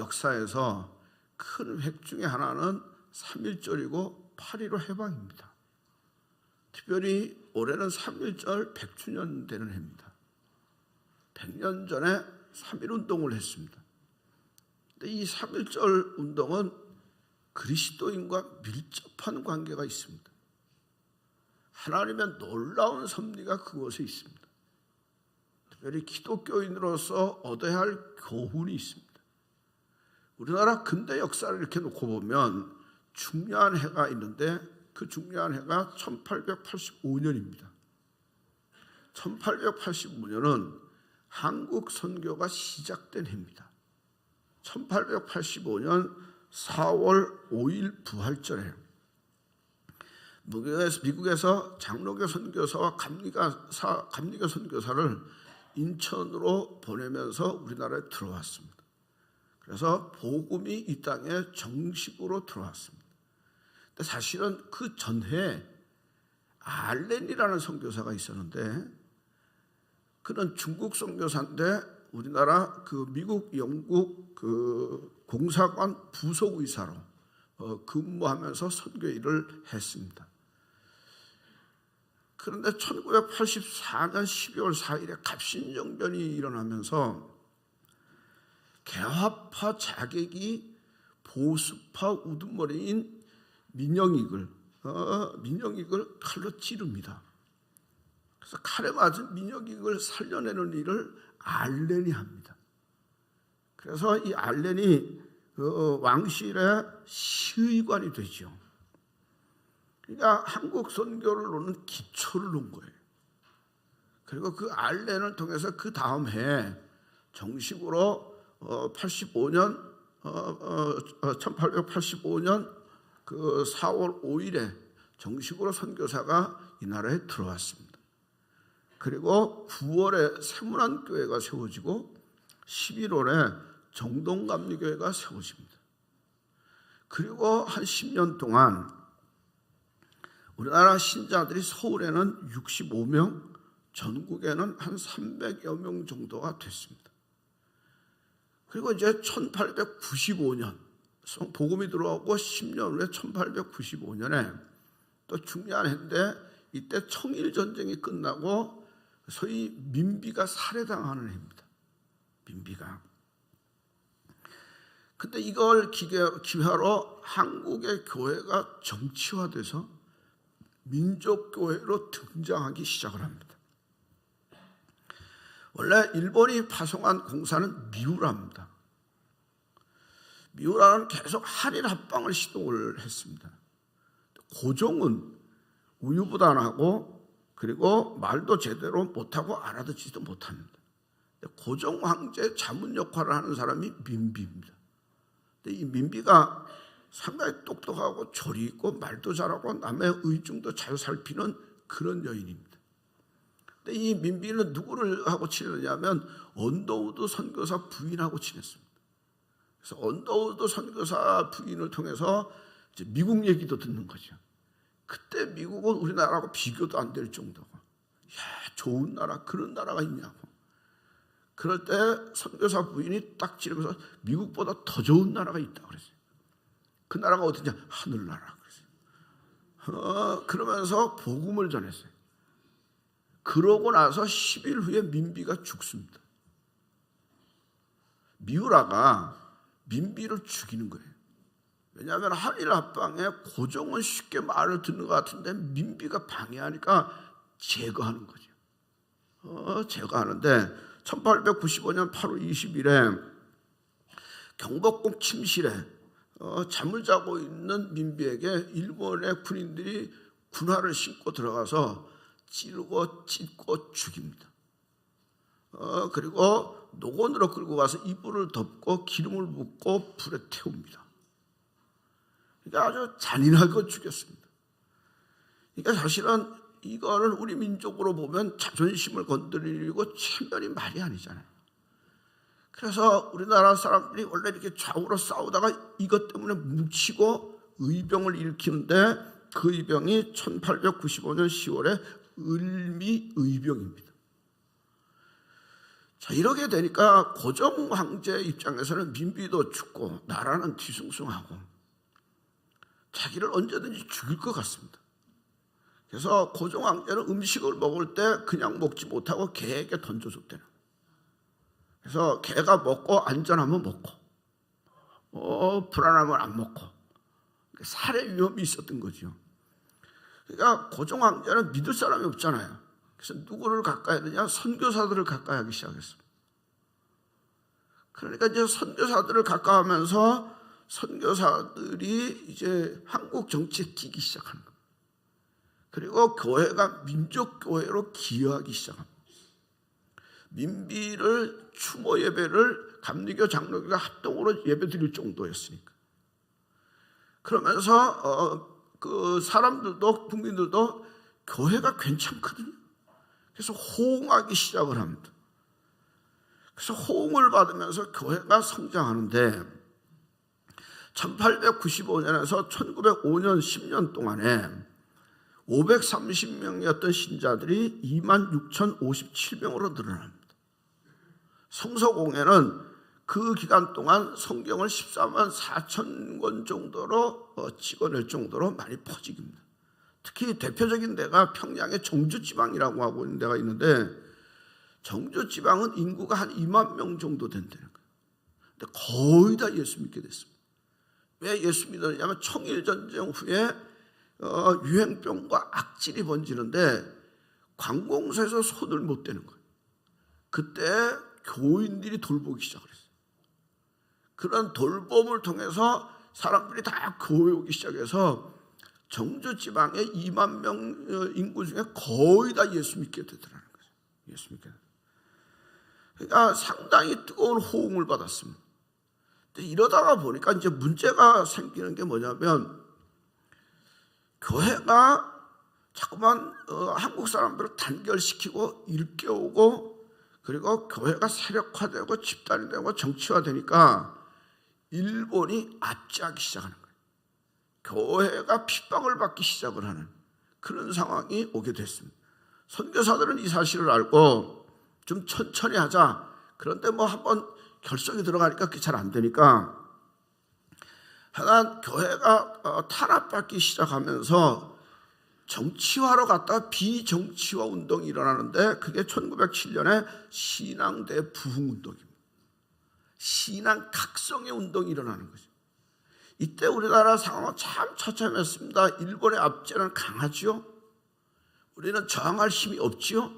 역사에서 큰 획 중에 하나는 3.1절이고 8.15 해방입니다. 특별히 올해는 3.1절 100주년 되는 해입니다. 100년 전에 3.1운동을 했습니다. 근데 이 3.1절 운동은 그리스도인과 밀접한 관계가 있습니다. 하나님의 놀라운 섭리가 그곳에 있습니다. 특별히 기독교인으로서 얻어야 할 교훈이 있습니다. 우리나라 근대 역사를 이렇게 놓고 보면 중요한 해가 있는데 그 중요한 해가 1885년입니다. 1885년은 한국 선교가 시작된 해입니다. 1885년 4월 5일 부활절에 미국에서 장로교 선교사와 감리교 선교사를 인천으로 보내면서 우리나라에 들어왔습니다. 그래서 복음이 이 땅에 정식으로 들어왔습니다. 근데 사실은 그 전해에 알렌이라는 선교사가 있었는데 그는 중국 선교사인데 우리나라 그 미국 영국 그 공사관 부속의사로 근무하면서 선교 일을 했습니다. 그런데 1984년 12월 4일에 갑신정변이 일어나면서 개화파 자객이 보수파 우두머리인 민영익을 칼로 찌릅니다. 그래서 칼에 맞은 민영익을 살려내는 일을 알렌이 합니다. 그래서 이 알렌이 왕실의 시의관이 되죠. 그러니까 한국 선교를 놓는 기초를 놓은 거예요. 그리고 그 알렌을 통해서 그 다음 해에 정식으로 1885년 그 4월 5일에 정식으로 선교사가 이 나라에 들어왔습니다. 그리고 9월에 세문안교회가 세워지고 11월에 정동감리교회가 세워집니다. 그리고 한 10년 동안 우리나라 신자들이 서울에는 65명, 전국에는 한 300여 명 정도가 됐습니다. 그리고 이제 1895년 복음이 들어오고 10년 후에 1895년에 또 중요한 해인데 이때 청일전쟁이 끝나고 소위 민비가 살해당하는 해입니다. 민비가. 근데 이걸 기회로 한국의 교회가 정치화돼서 민족교회로 등장하기 시작을 합니다. 원래 일본이 파송한 공사는 미우라입니다. 미우라는 계속 한일 합방을 시도를 했습니다. 고종은 우유부단하고 그리고 말도 제대로 못하고 알아듣지도 못합니다. 고종 황제의 자문 역할을 하는 사람이 민비입니다. 근데 이 민비가 상당히 똑똑하고 조리 있고 말도 잘하고 남의 의중도 잘 살피는 그런 여인입니다. 근데 이 민비는 누구를 하고 지내느냐면 언더우드 선교사 부인하고 지냈습니다. 그래서 언더우드 선교사 부인을 통해서 이제 미국 얘기도 듣는 거죠. 그때 미국은 우리나라하고 비교도 안 될 정도고, 야, 좋은 나라, 그런 나라가 있냐고. 그럴 때 선교사 부인이 딱 지르면서 미국보다 더 좋은 나라가 있다고 그랬어요. 그 나라가 어디냐? 하늘나라 그랬어요. 그러면서 복음을 전했어요. 그러고 나서 10일 후에 민비가 죽습니다. 미우라가 민비를 죽이는 거예요. 왜냐하면 한일 합방에 고종은 쉽게 말을 듣는 것 같은데 민비가 방해하니까 제거하는 거죠. 제거하는데 1895년 8월 20일에 경복궁 침실에 잠을 자고 있는 민비에게 일본의 군인들이 군화를 신고 들어가서 찌르고 찢고 죽입니다. 그리고 노곤으로 끌고 가서 이불을 덮고 기름을 붓고 불에 태웁니다. 그러니까 아주 잔인하게 죽였습니다. 그러니까 사실은 이거를 우리 민족으로 보면 자존심을 건드리고 체면이 말이 아니잖아요. 그래서 우리나라 사람들이 원래 이렇게 좌우로 싸우다가 이것 때문에 뭉치고 의병을 일으키는데 그 의병이 1895년 10월에 을미의병입니다. 자, 이렇게 되니까 고종 황제 입장에서는 민비도 죽고 나라는 뒤숭숭하고 자기를 언제든지 죽일 것 같습니다. 그래서 고종 황제는 음식을 먹을 때 그냥 먹지 못하고 개에게 던져줬대요. 그래서 개가 먹고 안전하면 먹고 불안하면 안 먹고 살해 위험이 있었던 거죠. 그러니까 고종 황제는 믿을 사람이 없잖아요. 그래서 누구를 가까이 하느냐? 선교사들을 가까이 하기 시작했습니다. 그러니까 이제 선교사들을 가까이 하면서 선교사들이 이제 한국 정치에 끼기 시작하는 거예요. 그리고 교회가 민족교회로 기여하기 시작합니다. 민비를 추모 예배를 감리교 장로교가 합동으로 예배 드릴 정도였으니까. 그러면서 그 사람들도 국민들도 교회가 괜찮거든요. 그래서 호응하기 시작을 합니다. 그래서 호응을 받으면서 교회가 성장하는데 1895년에서 1905년 10년 동안에 530명이었던 신자들이 26,057명으로 늘어납니다. 성서공회는 그 기간 동안 성경을 14만 4천 권 정도로 찍어낼 정도로 많이 퍼지깁니다. 특히 대표적인 데가 평양의 정주지방이라고 하고 있는 데가 있는데 정주지방은 인구가 한 2만 명 정도 된다는 거예요. 근데 거의 다 예수 믿게 됐습니다. 왜 예수 믿었냐면 청일전쟁 후에 유행병과 악질이 번지는데 관공서에서 손을 못 대는 거예요. 그때 교인들이 돌보기 시작을 했어요. 그런 돌봄을 통해서 사람들이 다 교회 오기 시작해서 정주지방의 2만 명 인구 중에 거의 다 예수 믿게 되더라는 거죠. 예수 믿게. 그러니까 상당히 뜨거운 호응을 받았습니다. 근데 이러다가 보니까 이제 문제가 생기는 게 뭐냐면 교회가 자꾸만 한국 사람들을 단결시키고 일깨우고 그리고 교회가 세력화되고 집단이 되고 정치화되니까 일본이 압제하기 시작하는 거예요. 교회가 핍박을 받기 시작을 하는 그런 상황이 오게 됐습니다. 선교사들은 이 사실을 알고 좀 천천히 하자. 그런데 뭐 한번 결석이 들어가니까 그게 잘 안 되니까 하여간 교회가 탄압받기 시작하면서 정치화로 갔다가 비정치화 운동이 일어나는데 그게 1907년에 신앙대 부흥운동입니다. 신앙 각성의 운동이 일어나는 거죠. 이때 우리나라 상황은 참 처참했습니다. 일본의 압제는 강하지요. 우리는 저항할 힘이 없지요.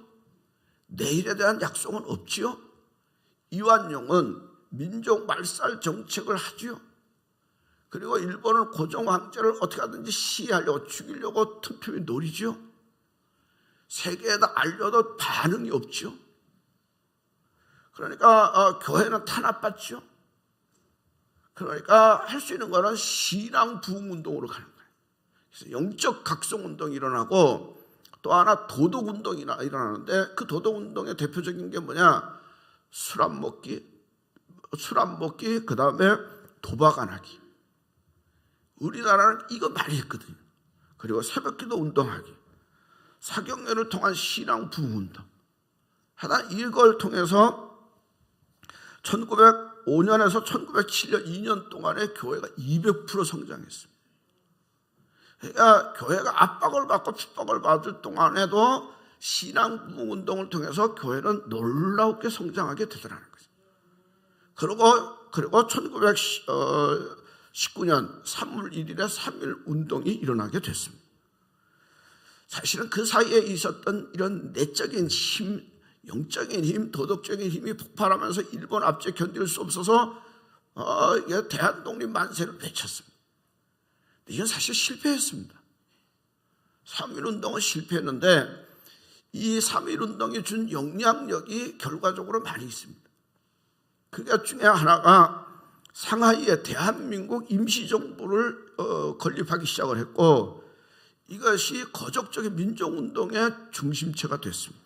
내일에 대한 약속은 없지요. 이완용은 민족 말살 정책을 하지요. 그리고 일본은 고종 황제를 어떻게 하든지 시해하려고 죽이려고 틈틈이 노리지요. 세계에다 알려도 반응이 없지요. 그러니까 교회는 탄압받지요. 그러니까 할 수 있는 거는 신앙 부흥 운동으로 가는 거예요. 그래서 영적 각성 운동이 일어나고 또 하나 도덕 운동이 일어나는데 그 도덕 운동의 대표적인 게 뭐냐? 술 안 먹기, 그 다음에 도박 안 하기. 우리나라는 이거 많이 했거든요. 그리고 새벽기도 운동하기, 사경례를 통한 신앙 부흥 운동. 하나 이걸 통해서 1905년에서 1907년 2년 동안에 교회가 200% 성장했습니다. 그러니까 교회가 압박을 받고 핍박을 받을 동안에도 신앙 부흥 운동을 통해서 교회는 놀랍게 성장하게 되더라는 거죠. 그리고 1919년 3월 1일에 3.1 운동이 일어나게 됐습니다. 사실은 그 사이에 있었던 이런 내적인 힘, 영적인 힘, 도덕적인 힘이 폭발하면서 일본 압제 견딜 수 없어서 대한독립 만세를 외쳤습니다. 이건 사실 실패했습니다. 3.1 운동은 실패했는데 이 3.1 운동이 준 영향력이 결과적으로 많이 있습니다. 그게 중에 하나가 상하이에 대한민국 임시정부를 건립하기 시작을 했고 이것이 거적적인 민족운동의 중심체가 됐습니다.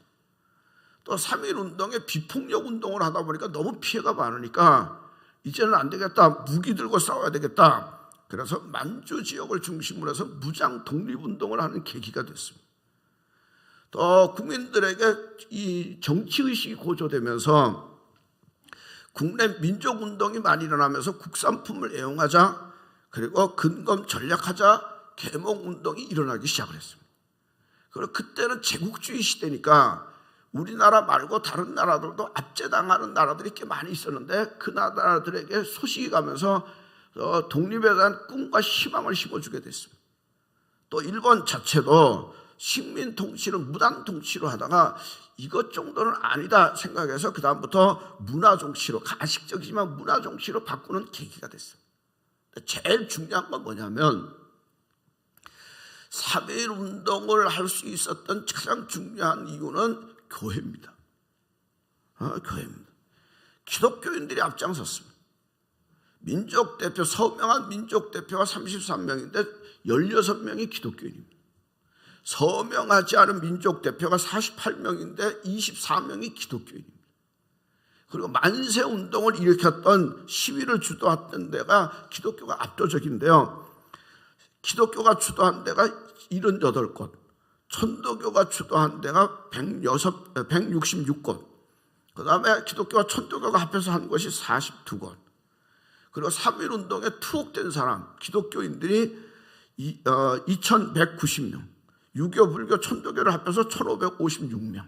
또 3.1 운동에 비폭력 운동을 하다 보니까 너무 피해가 많으니까 이제는 안 되겠다. 무기 들고 싸워야 되겠다. 그래서 만주 지역을 중심으로 해서 무장 독립운동을 하는 계기가 됐습니다. 또 국민들에게 이 정치의식이 고조되면서 국내 민족운동이 많이 일어나면서 국산품을 애용하자, 그리고 근검 전략하자 계몽운동이 일어나기 시작을 했습니다. 그리고 그때는 제국주의 시대니까 우리나라 말고 다른 나라들도 압제당하는 나라들이 꽤 많이 있었는데 그 나라들에게 소식이 가면서 독립에 대한 꿈과 희망을 심어주게 됐습니다. 또 일본 자체도 식민 통치를 무당 통치로 하다가 이것 정도는 아니다 생각해서 그 다음부터 문화 정치로, 가식적이지만 문화 정치로 바꾸는 계기가 됐어요. 제일 중요한 건 뭐냐면 3.1 운동을 할 수 있었던 가장 중요한 이유는 교회입니다. 교회입니다. 기독교인들이 앞장섰습니다. 민족대표, 서명한 민족대표가 33명인데 16명이 기독교인입니다. 서명하지 않은 민족대표가 48명인데 24명이 기독교인입니다. 그리고 만세운동을 일으켰던 시위를 주도했던 데가 기독교가 압도적인데요. 기독교가 주도한 데가 78곳, 천도교가 주도한 데가 166곳, 그 다음에 기독교와 천도교가 합해서 한 것이 42곳, 그리고 3.1 운동에 투옥된 사람, 기독교인들이 2190명, 유교, 불교, 천도교를 합해서 1556명.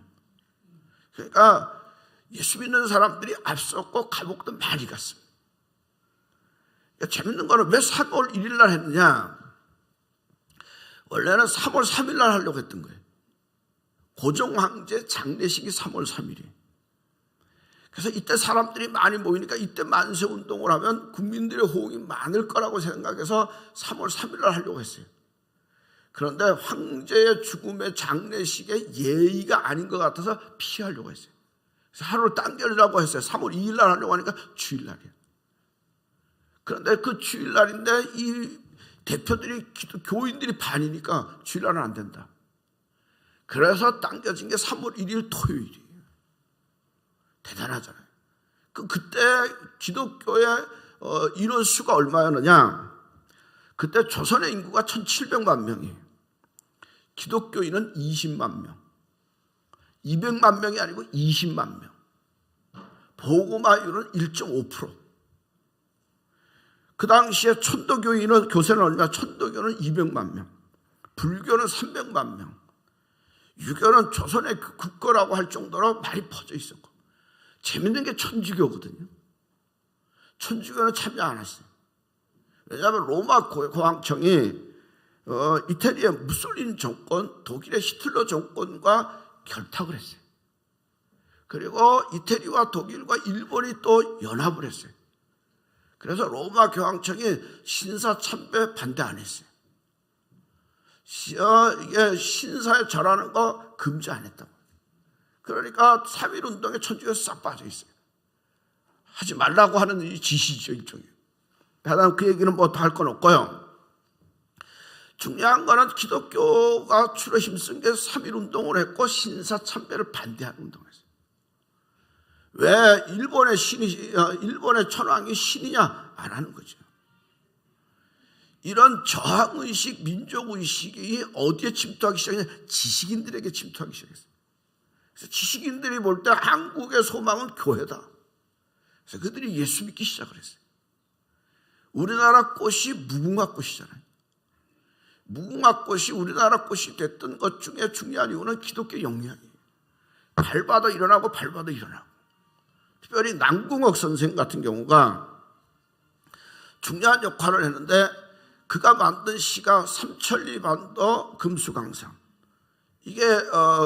그러니까 예수 믿는 사람들이 앞섰고 감옥도 많이 갔습니다. 그러니까 재밌는 거는 왜 3월 1일 날 했느냐? 원래는 3월 3일 날 하려고 했던 거예요. 고종 황제 장례식이 3월 3일이에요. 그래서 이때 사람들이 많이 모이니까 이때 만세운동을 하면 국민들의 호응이 많을 거라고 생각해서 3월 3일 날 하려고 했어요. 그런데 황제의 죽음의 장례식에 예의가 아닌 것 같아서 피하려고 했어요. 그래서 하루를 당기려고 했어요. 3월 2일 날 하려고 하니까 주일날이에요. 그런데 그 주일날인데 이 대표들이 교인들이 반이니까 주일날은 안 된다. 그래서 당겨진 게 3월 1일 토요일이에요. 대단하잖아요. 그때 기독교의 인원수가 얼마였느냐? 그때 조선의 인구가 1700만 명이에요. 기독교인은 20만 명. 200만 명이 아니고 20만 명. 복음화율은 1.5%. 그 당시에 천도교인은, 교세는 얼마? 천도교는 200만 명. 불교는 300만 명. 유교는 조선의 국거라고 할 정도로 많이 퍼져 있었고. 재밌는 게 천주교거든요. 천주교는 참여 안 했어요. 왜냐하면 로마 고왕청이 이태리의 무솔린 정권, 독일의 히틀러 정권과 결탁을 했어요. 그리고 이태리와 독일과 일본이 또 연합을 했어요. 그래서 로마 교황청이 신사 참배 반대 안 했어요. 이게 신사에 절하는 거 금지 안 했다고. 그러니까 3.1 운동에 천주교에서 싹 빠져 있어요. 하지 말라고 하는 지시죠, 일종이에요. 하여튼 그 얘기는 뭐 더 할 건 없고요. 중요한 거는 기독교가 주로 힘쓴 게 3.1 운동을 했고 신사 참배를 반대하는 운동을 했어요. 왜 일본의 천황이 신이냐? 안 하는 거죠. 이런 저항의식, 민족의식이 어디에 침투하기 시작했냐? 지식인들에게 침투하기 시작했어요. 그래서 지식인들이 볼 때 한국의 소망은 교회다. 그래서 그들이 예수 믿기 시작을 했어요. 우리나라 꽃이 무궁화꽃이잖아요. 무궁화꽃이 우리나라 꽃이 됐던 것 중에 중요한 이유는 기독교 영향이에요. 밟아도 일어나고 밟아도 일어나고. 특별히 남궁옥 선생 같은 경우가 중요한 역할을 했는데 그가 만든 시가 삼천리 반도 금수강상. 이게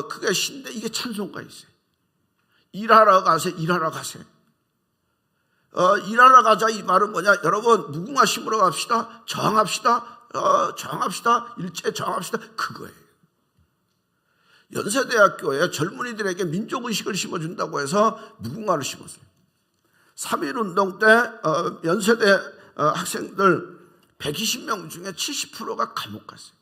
그게 시인데 이게 찬송가 있어요. 일하러 가세, 일하러 가세. 일하러 가자 이 말은 뭐냐? 여러분 무궁화 심으러 갑시다. 저항합시다. 저항합시다. 일제 저항합시다. 그거예요. 연세대학교에 젊은이들에게 민족의식을 심어준다고 해서 무궁화를 심었어요. 3.1 운동 때 연세대 학생들 120명 중에 70%가 감옥 갔어요.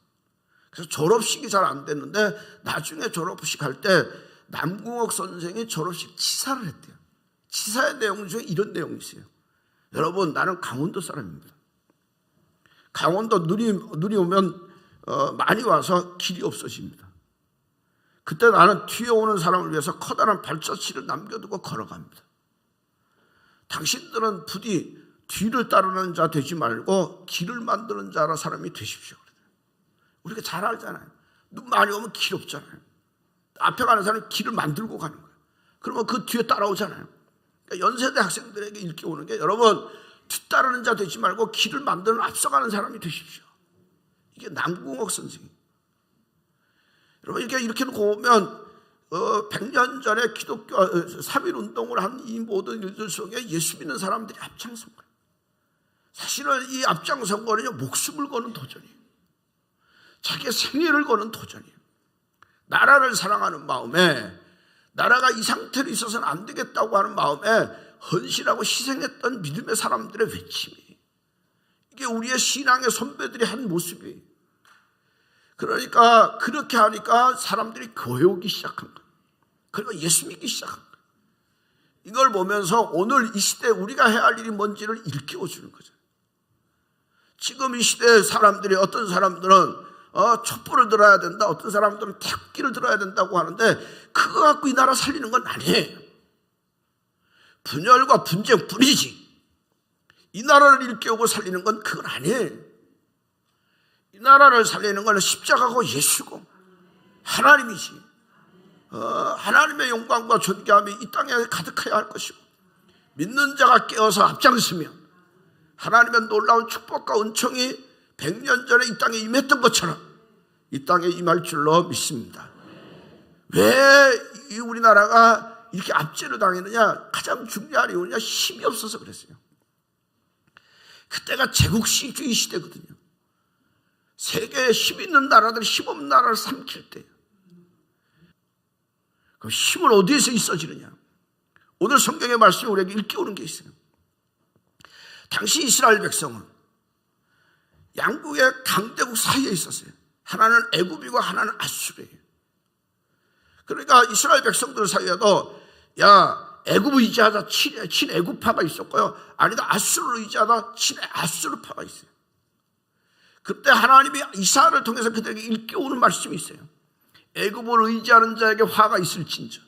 그래서 졸업식이 잘 안 됐는데 나중에 졸업식 할 때 남궁옥 선생이 졸업식 치사를 했대요. 치사의 내용 중에 이런 내용이 있어요. 여러분 나는 강원도 사람입니다. 강원도 눈이 오면 많이 와서 길이 없어집니다. 그때 나는 뒤에 오는 사람을 위해서 커다란 발자취를 남겨두고 걸어갑니다. 당신들은 부디 뒤를 따르는 자 되지 말고 길을 만드는 자라 사람이 되십시오. 우리가 잘 알잖아요. 눈 많이 오면 길 없잖아요. 앞에 가는 사람은 길을 만들고 가는 거예요. 그러면 그 뒤에 따라오잖아요. 그러니까 연세대 학생들에게 일깨우는 게, 여러분 뒤따르는 자 되지 말고 길을 만드는 앞서가는 사람이 되십시오. 이게 남궁옥 선생님. 여러분 이렇게 놓고 보면 100년 전에 기독교 3.1운동을 한 이 모든 일들 속에 예수 믿는 사람들이 앞장선 거예요. 사실은 이 앞장선 거는요, 목숨을 거는 도전이에요. 자기의 생애를 거는 도전이에요. 나라를 사랑하는 마음에, 나라가 이 상태로 있어서는 안 되겠다고 하는 마음에 헌신하고 희생했던 믿음의 사람들의 외침이, 이게 우리의 신앙의 선배들이 한 모습이에요. 그러니까 그렇게 하니까 사람들이 교회 오기 시작한 거예요. 그리고 예수 믿기 시작한 거예요. 이걸 보면서 오늘 이 시대에 우리가 해야 할 일이 뭔지를 일깨워주는 거죠. 지금 이 시대의 사람들이, 어떤 사람들은 촛불을 들어야 된다, 어떤 사람들은 태극기를 들어야 된다고 하는데, 그거 갖고 이 나라 살리는 건 아니에요. 분열과 분쟁뿐이지 이 나라를 일깨우고 살리는 건 그건 아니에요. 이 나라를 살리는 건 십자가고 예수고 하나님이지. 하나님의 영광과 존귀함이 이 땅에 가득해야 할 것이고, 믿는 자가 깨어서 앞장서면 하나님의 놀라운 축복과 은총이 100년 전에 이 땅에 임했던 것처럼 이 땅에 임할 줄로 믿습니다. 왜 우리나라가 이렇게 압제를 당했느냐? 가장 중요한 이유는 힘이 없어서 그랬어요. 그때가 제국주의 시대거든요. 세계에 힘 있는 나라들이 힘 없는 나라를 삼킬 때예요. 그럼 힘은 어디에서 있어지느냐? 오늘 성경의 말씀이 우리에게 일깨우는 게 있어요. 당시 이스라엘 백성은 양국의 강대국 사이에 있었어요. 하나는 애굽이고 하나는 아수르예요. 그러니까 이스라엘 백성들 사이에도 애굽을 의지하다 친애굽파가 있었고요, 아니다 아수르를 의지하다 친아수르파가 있어요. 그때 하나님이 이사야를 통해서 그들에게 일깨우는 말씀이 있어요. 애굽을 의지하는 자에게 화가 있을진저,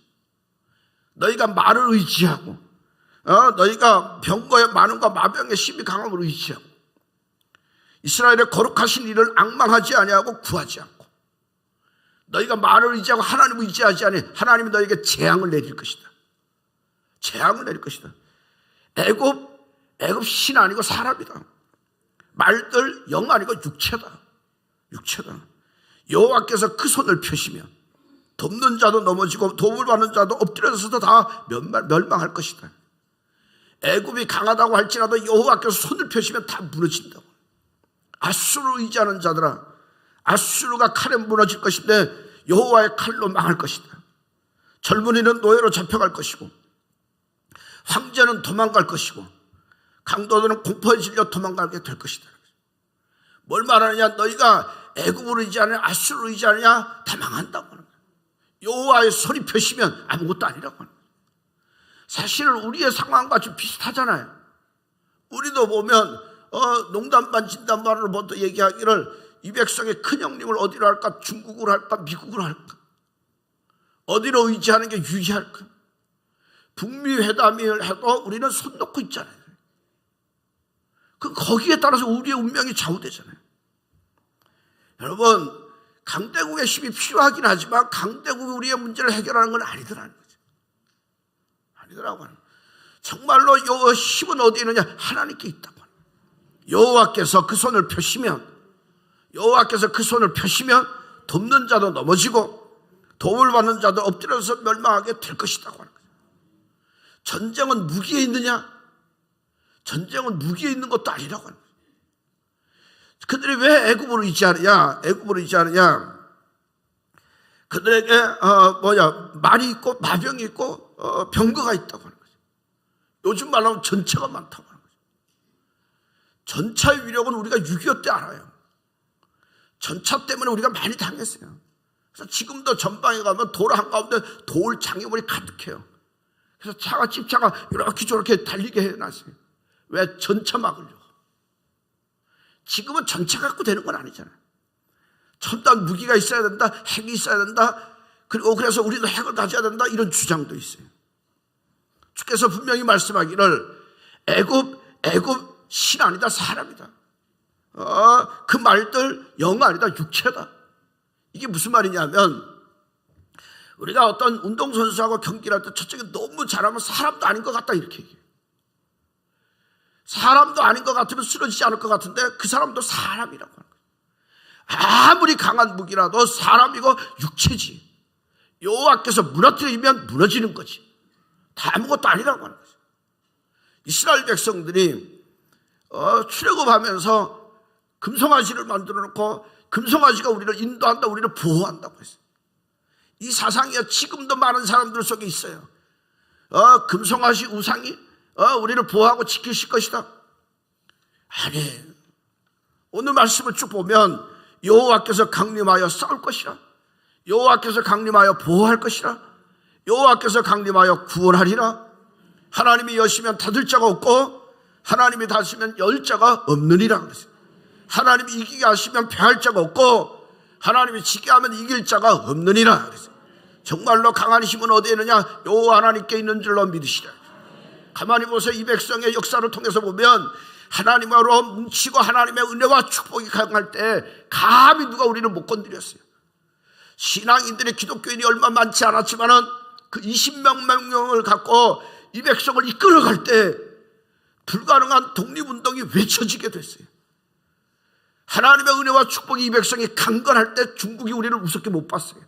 너희가 말을 의지하고 너희가 병거의 많음과 마병의 심히 강함을 의지하고 이스라엘의 거룩하신 이를 앙망하지 아니하고 구하지 않고, 너희가 말을 의지하고 하나님을 의지하지 아니, 하나님이 너희에게 재앙을 내릴 것이다. 재앙을 내릴 것이다. 애굽 신 아니고 사람이다. 말들 영 아니고 육체다. 여호와께서 그 손을 펴시면 돕는 자도 넘어지고 도움을 받는 자도 엎드려서도 다 멸망할 것이다. 애굽이 강하다고 할지라도 여호와께서 손을 펴시면 다 무너진다고. 아수르를 의지하는 자들아, 아수르가 칼에 무너질 것인데 여호와의 칼로 망할 것이다. 젊은이는 노예로 잡혀갈 것이고 황제는 도망갈 것이고 강도들은 공포에 질려 도망가게 될 것이다. 뭘 말하느냐? 너희가 애굽을 의지하느냐 아수르를 의지하느냐 다 망한다고 하는 거야. 여호와의 손이 펴시면 아무것도 아니라고 하는 거야. 사실은 우리의 상황과 좀 비슷하잖아요. 우리도 보면 농담반 진담반으로 먼저 얘기하기를, 이 백성의 큰형님을 어디로 할까? 중국으로 할까? 미국으로 할까? 어디로 의지하는 게 유리할까? 북미 회담을 해도 우리는 손 놓고 있잖아요. 거기에 따라서 우리의 운명이 좌우되잖아요. 여러분, 강대국의 힘이 필요하긴 하지만 강대국이 우리의 문제를 해결하는 건 아니더라는 거죠. 아니더라고 하는. 정말로 요 힘은 어디에 있느냐? 하나님께 있다고 하는. 여호와께서 그 손을 펴시면 돕는 자도 넘어지고 도움을 받는 자도 엎드려서 멸망하게 될 것이라고 하는 거죠. 전쟁은 무기에 있느냐? 전쟁은 무기에 있는 것도 아니라고 하는 거예요. 그들이 왜 애굽을 의지하느냐? 그들에게 말이 있고 마병이 있고 병거가 있다고 하는 거죠. 요즘 말로 하면 전차가 많다고 하는 거죠. 전차의 위력은 우리가 6.25 때 알아요. 전차 때문에 우리가 많이 당했어요. 그래서 지금도 전방에 가면 도로 한가운데 돌 장애물이 가득해요. 그래서 집차가 이렇게 저렇게 달리게 해놨어요. 왜? 전차 막으려고. 지금은 전차 갖고 되는 건 아니잖아요. 첨단 무기가 있어야 된다, 핵이 있어야 된다, 그리고 그래서 우리도 핵을 가져야 된다, 이런 주장도 있어요. 주께서 분명히 말씀하기를 애굽 신 아니다, 사람이다. 그 말들 영 아니다, 육체다. 이게 무슨 말이냐면, 우리가 어떤 운동선수하고 경기를 할 때 저쪽에 너무 잘하면 사람도 아닌 것 같다, 이렇게 얘기해요. 사람도 아닌 것 같으면 쓰러지지 않을 것 같은데 그 사람도 사람이라고 하는 거예요. 아무리 강한 무기라도 사람이고 육체지. 여호와께서 무너뜨리면 무너지는 거지. 다 아무것도 아니라고 하는 거죠. 이스라엘 백성들이 출애굽하면서 금송아지를 만들어 놓고 금송아지가 우리를 인도한다, 우리를 보호한다고 했어요. 이 사상이 지금도 많은 사람들 속에 있어요. 금송아지 우상이 우리를 보호하고 지키실 것이다. 아니, 오늘 말씀을 쭉 보면 여호와께서 강림하여 싸울 것이라, 여호와께서 강림하여 보호할 것이라, 여호와께서 강림하여 구원하리라. 하나님이 여시면 닫을 자가 없고 하나님이 닫으시면 열 자가 없느니라 그랬어요. 하나님이 이기게 하시면 패할 자가 없고 하나님이 지게 하면 이길 자가 없느니라 그랬어요. 정말로 강한 힘은 어디에 있느냐? 여호와 하나님께 있는 줄로 믿으시라. 가만히 보세요. 이 백성의 역사를 통해서 보면 하나님으로 뭉치고 하나님의 은혜와 축복이 강할 때 감히 누가 우리를 못 건드렸어요. 신앙인들의 기독교인이 얼마 많지 않았지만은 그 20명을 갖고 이 백성을 이끌어갈 때 불가능한 독립운동이 외쳐지게 됐어요. 하나님의 은혜와 축복이 이 백성이 강건할 때 중국이 우리를 우습게 못 봤어요.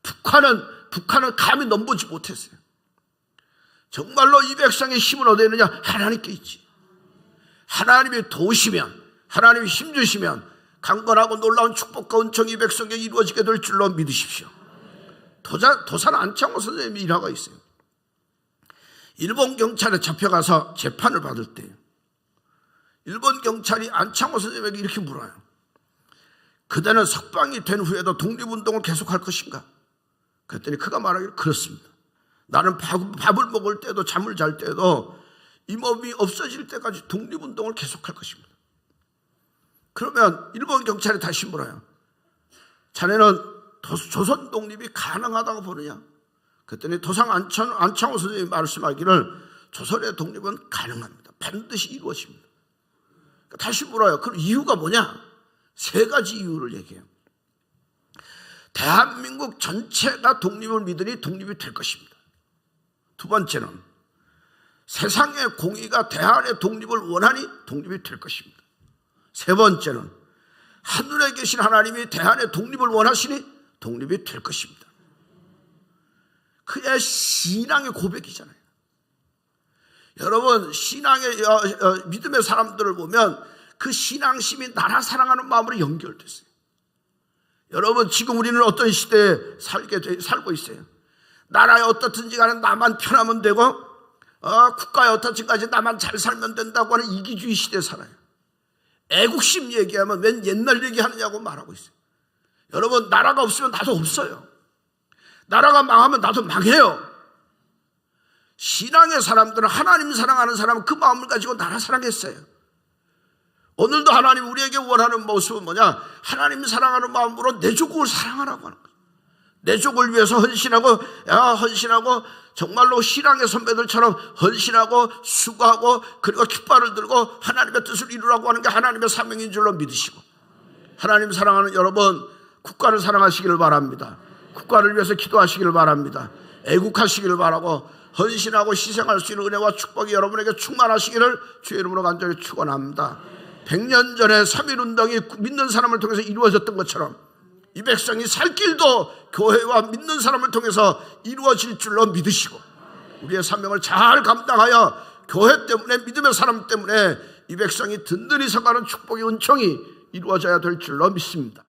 북한은 감히 넘보지 못했어요. 정말로 이 백성의 힘은 어디에 있느냐? 하나님께 있지. 하나님이 도우시면, 하나님이 힘주시면 강건하고 놀라운 축복과 은총이 이 백성에 이루어지게 될 줄로 믿으십시오. 도산 안창호 선생님이 일화가 있어요. 일본 경찰에 잡혀가서 재판을 받을 때 일본 경찰이 안창호 선생님에게 이렇게 물어요. 그대는 석방이 된 후에도 독립운동을 계속할 것인가? 그랬더니 그가 말하기를 그렇습니다. 나는 밥을 먹을 때도 잠을 잘 때도 이 몸이 없어질 때까지 독립운동을 계속할 것입니다. 그러면 일본 경찰이 다시 물어요. 자네는 조선 독립이 가능하다고 보느냐? 그랬더니 도상 안창호 선생님이 말씀하기를 조선의 독립은 가능합니다. 반드시 이루어집니다. 다시 물어요. 그럼 이유가 뭐냐? 세 가지 이유를 얘기해요. 대한민국 전체가 독립을 믿으니 독립이 될 것입니다. 두 번째는 세상의 공의가 대한의 독립을 원하니 독립이 될 것입니다. 세 번째는 하늘에 계신 하나님이 대한의 독립을 원하시니 독립이 될 것입니다. 그게 신앙의 고백이잖아요. 여러분, 신앙의 믿음의 사람들을 보면 그 신앙심이 나라 사랑하는 마음으로 연결됐어요. 여러분, 지금 우리는 어떤 시대에 살고 있어요? 나라에 어떻든지 간에 나만 편하면 되고 국가에 어떻든지 나만 잘 살면 된다고 하는 이기주의 시대에 살아요. 애국심 얘기하면 웬 옛날 얘기하느냐고 말하고 있어요. 여러분, 나라가 없으면 나도 없어요. 나라가 망하면 나도 망해요. 신앙의 사람들은, 하나님 사랑하는 사람은 그 마음을 가지고 나라 사랑했어요. 오늘도 하나님 우리에게 원하는 모습은 뭐냐? 하나님 사랑하는 마음으로 내 조국을 사랑하라고 하는 거예요. 내 조국을 위해서 헌신하고 정말로 신앙의 선배들처럼 헌신하고 수고하고 그리고 깃발을 들고 하나님의 뜻을 이루라고 하는 게 하나님의 사명인 줄로 믿으시고, 하나님 사랑하는 여러분, 국가를 사랑하시기를 바랍니다. 국가를 위해서 기도하시기를 바랍니다. 애국하시기를 바라고 헌신하고 희생할 수 있는 은혜와 축복이 여러분에게 충만하시기를 주의 이름으로 간절히 축원합니다. 100년 전에 3.1운동이 믿는 사람을 통해서 이루어졌던 것처럼 이 백성이 살 길도 교회와 믿는 사람을 통해서 이루어질 줄로 믿으시고, 우리의 사명을 잘 감당하여 교회 때문에, 믿음의 사람 때문에 이 백성이 든든히 서가는 축복의 은총이 이루어져야 될 줄로 믿습니다.